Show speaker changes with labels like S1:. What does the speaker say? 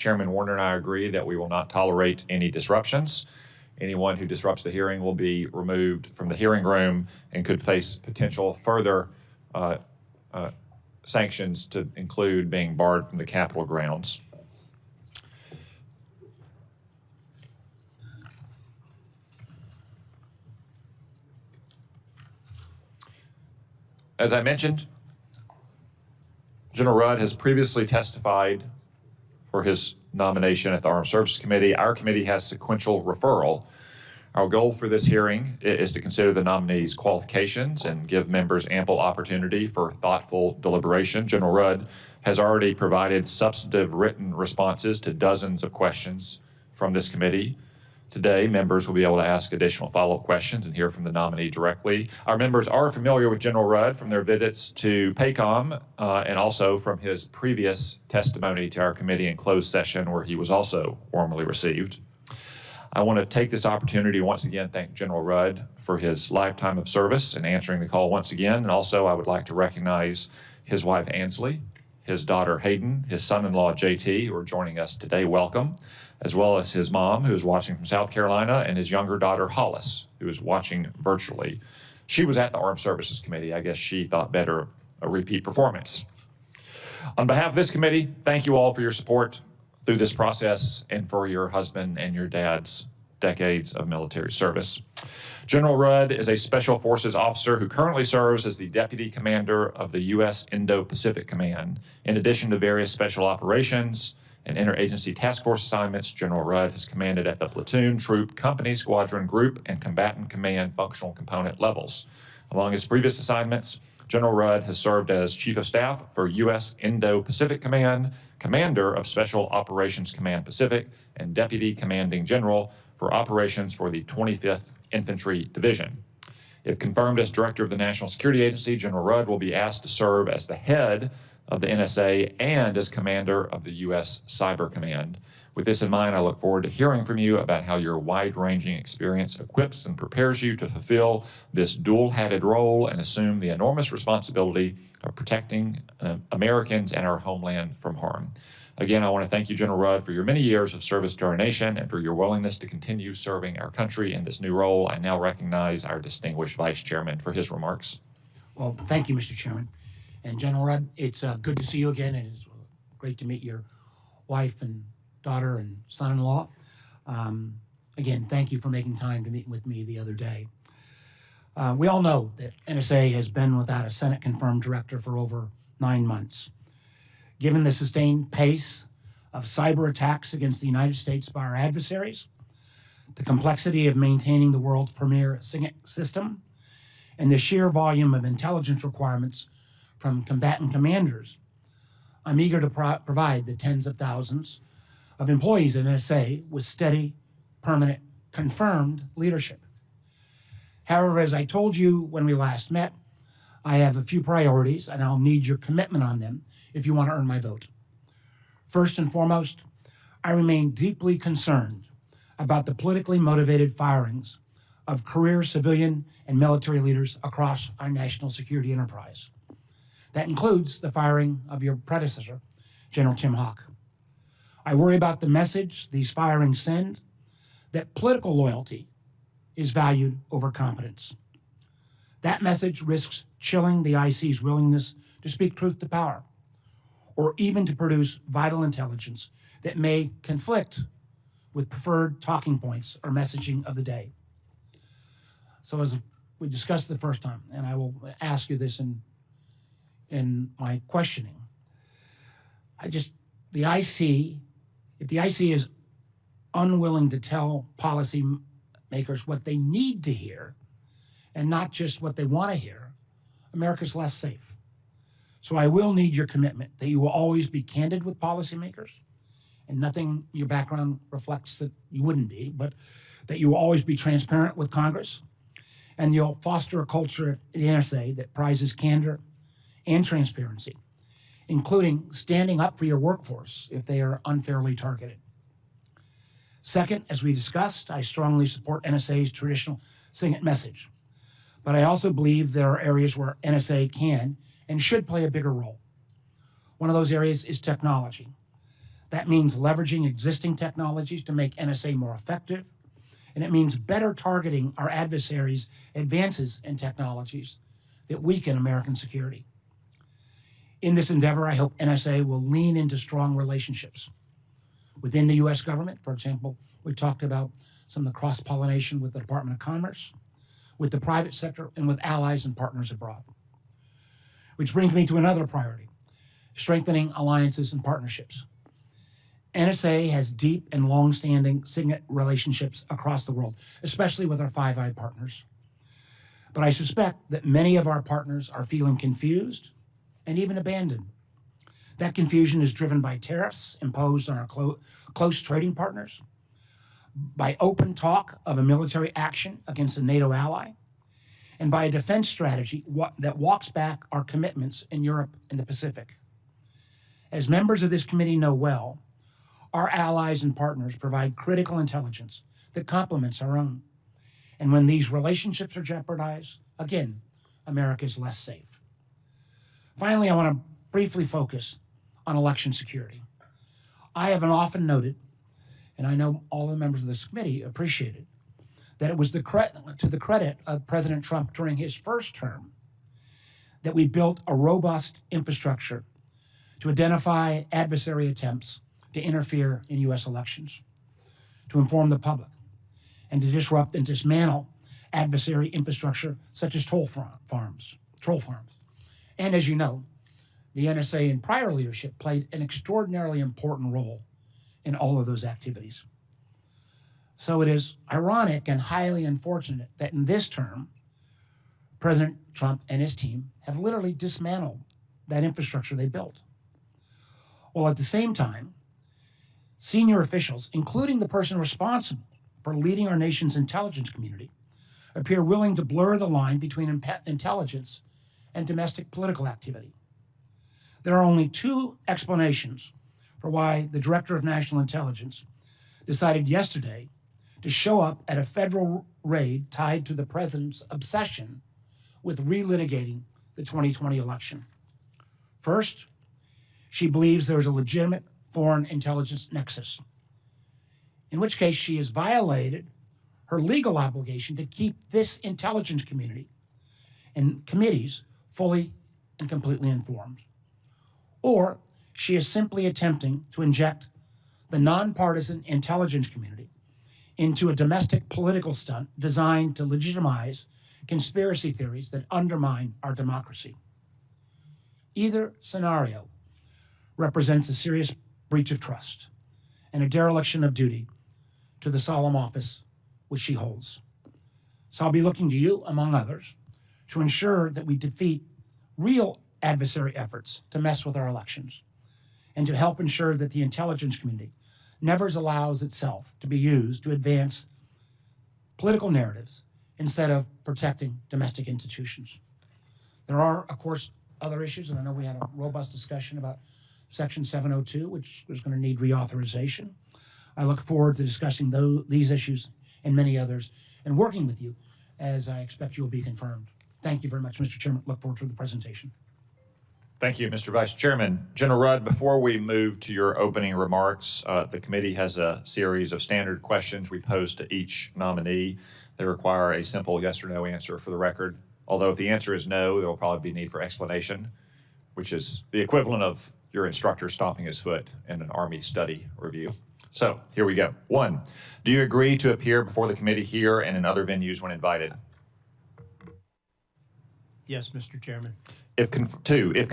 S1: Chairman Warner and I agree that we will not tolerate any disruptions. Anyone who disrupts the hearing will be removed from the hearing room and could face potential further sanctions, to include being barred from the Capitol grounds. As I mentioned, General Rudd has previously testified for his nomination at the Armed Services Committee. Our committee has sequential referral. Our goal for this hearing is to consider the nominee's qualifications and give members ample opportunity for thoughtful deliberation. General Rudd has already provided substantive written responses to dozens of questions from this committee. Today, members will be able to ask additional follow-up questions and hear from the nominee directly. Our members are familiar with General Rudd from their visits to PACOM and also from his previous testimony to our committee in closed session, where he was also warmly received. I want to take this opportunity to once again thank General Rudd for his lifetime of service and answering the call once again. And also, I would like to recognize his wife, Ansley, his daughter, Hayden, his son-in-law, JT, who are joining us today. Welcome. As well as his mom, who is watching from South Carolina, and his younger daughter, Hollis, who is watching virtually. She was at the Armed Services Committee. I guess she thought better of a repeat performance. On behalf of this committee, thank you all for your support through this process and for your husband and your dad's decades of military service. General Rudd is a Special Forces officer who currently serves as the Deputy Commander of the U.S. Indo-Pacific Command. In addition to various special operations and interagency task force assignments, General Rudd has commanded at the platoon, troop, company, squadron, group, and combatant command functional component levels. Among his previous assignments, General Rudd has served as Chief of Staff for U.S. Indo-Pacific Command, Commander of Special Operations Command Pacific, and Deputy Commanding General for Operations for the 25th Infantry Division. If confirmed as Director of the National Security Agency, General Rudd will be asked to serve as the head of the NSA and as Commander of the U.S. Cyber Command. With this in mind, I look forward to hearing from you about how your wide-ranging experience equips and prepares you to fulfill this dual-hatted role and assume the enormous responsibility of protecting Americans and our homeland from harm. Again, I want to thank you, General Rudd, for your many years of service to our nation and for your willingness to continue serving our country in this new role. I now recognize our distinguished Vice Chairman for his remarks.
S2: Well, thank you, Mr. Chairman. And General Rudd, it's good to see you again. It is great to meet your wife and daughter and son-in-law. Again, thank you for making time to meet with me the other day. We all know that NSA has been without a Senate-confirmed director for over 9 months. Given the sustained pace of cyber attacks against the United States by our adversaries, the complexity of maintaining the world's premier SIGINT system, and the sheer volume of intelligence requirements from combatant commanders, I'm eager to provide the tens of thousands of employees at NSA with steady, permanent, confirmed leadership. However, as I told you when we last met, I have a few priorities, and I'll need your commitment on them if you want to earn my vote. First and foremost, I remain deeply concerned about the politically motivated firings of career civilian and military leaders across our national security enterprise. That includes the firing of your predecessor, General Tim Hawk. I worry about the message these firings send that political loyalty is valued over competence. That message risks chilling the IC's willingness to speak truth to power, or even to produce vital intelligence that may conflict with preferred talking points or messaging of the day. So as we discussed the first time, and I will ask you this in my questioning, if the IC is unwilling to tell policy makers what they need to hear and not just what they want to hear, America's less safe. So I will need your commitment that you will always be candid with policymakers, and nothing in your background reflects that you wouldn't be, but that you will always be transparent with Congress, and you'll foster a culture at the NSA that prizes candor and transparency, including standing up for your workforce if they are unfairly targeted. Second, as we discussed, I strongly support NSA's traditional SIGINT message, but I also believe there are areas where NSA can and should play a bigger role. One of those areas is technology. That means leveraging existing technologies to make NSA more effective, and it means better targeting our adversaries' advances in technologies that weaken American security. In this endeavor, I hope NSA will lean into strong relationships within the U.S. government. For example, we talked about some of the cross-pollination with the Department of Commerce, with the private sector, and with allies and partners abroad. Which brings me to another priority, strengthening alliances and partnerships. NSA has deep and long-standing signet relationships across the world, especially with our Five Eyes partners. But I suspect that many of our partners are feeling confused and even abandoned. That confusion is driven by tariffs imposed on our close trading partners, by open talk of a military action against a NATO ally, and by a defense strategy that walks back our commitments in Europe and the Pacific. As members of this committee know well, our allies and partners provide critical intelligence that complements our own. And when these relationships are jeopardized, again, America is less safe. Finally, I want to briefly focus on election security. I have often noted, and I know all the members of this committee appreciate it, that it was to the credit of President Trump during his first term that we built a robust infrastructure to identify adversary attempts to interfere in U.S. elections, to inform the public, and to disrupt and dismantle adversary infrastructure such as troll farms. And as you know, the NSA in prior leadership played an extraordinarily important role in all of those activities. So it is ironic and highly unfortunate that in this term, President Trump and his team have literally dismantled that infrastructure they built. While at the same time, senior officials, including the person responsible for leading our nation's intelligence community, appear willing to blur the line between intelligence and domestic political activity. There are only two explanations for why the Director of National Intelligence decided yesterday to show up at a federal raid tied to the president's obsession with relitigating the 2020 election. First, she believes there is a legitimate foreign intelligence nexus, in which case she has violated her legal obligation to keep this intelligence community and committees fully and completely informed. Or she is simply attempting to inject the nonpartisan intelligence community into a domestic political stunt designed to legitimize conspiracy theories that undermine our democracy. Either scenario represents a serious breach of trust and a dereliction of duty to the solemn office which she holds. So I'll be looking to you, among others, to ensure that we defeat real adversary efforts to mess with our elections and to help ensure that the intelligence community never allows itself to be used to advance political narratives instead of protecting domestic institutions. There are, of course, other issues, and I know we had a robust discussion about Section 702, which is going to need reauthorization. I look forward to discussing these issues and many others and working with you as I expect you will be confirmed. Thank you very much, Mr. Chairman. Look forward to the presentation.
S1: Thank you, Mr. Vice Chairman. General Rudd, before we move to your opening remarks, the committee has a series of standard questions we pose to each nominee. They require a simple yes or no answer for the record. Although if the answer is no, there will probably be need for explanation, which is the equivalent of your instructor stomping his foot in an Army study review. So here we go. 1, do you agree to appear before the committee here and in other venues when invited?
S3: Yes, Mr. Chairman.
S1: 2, if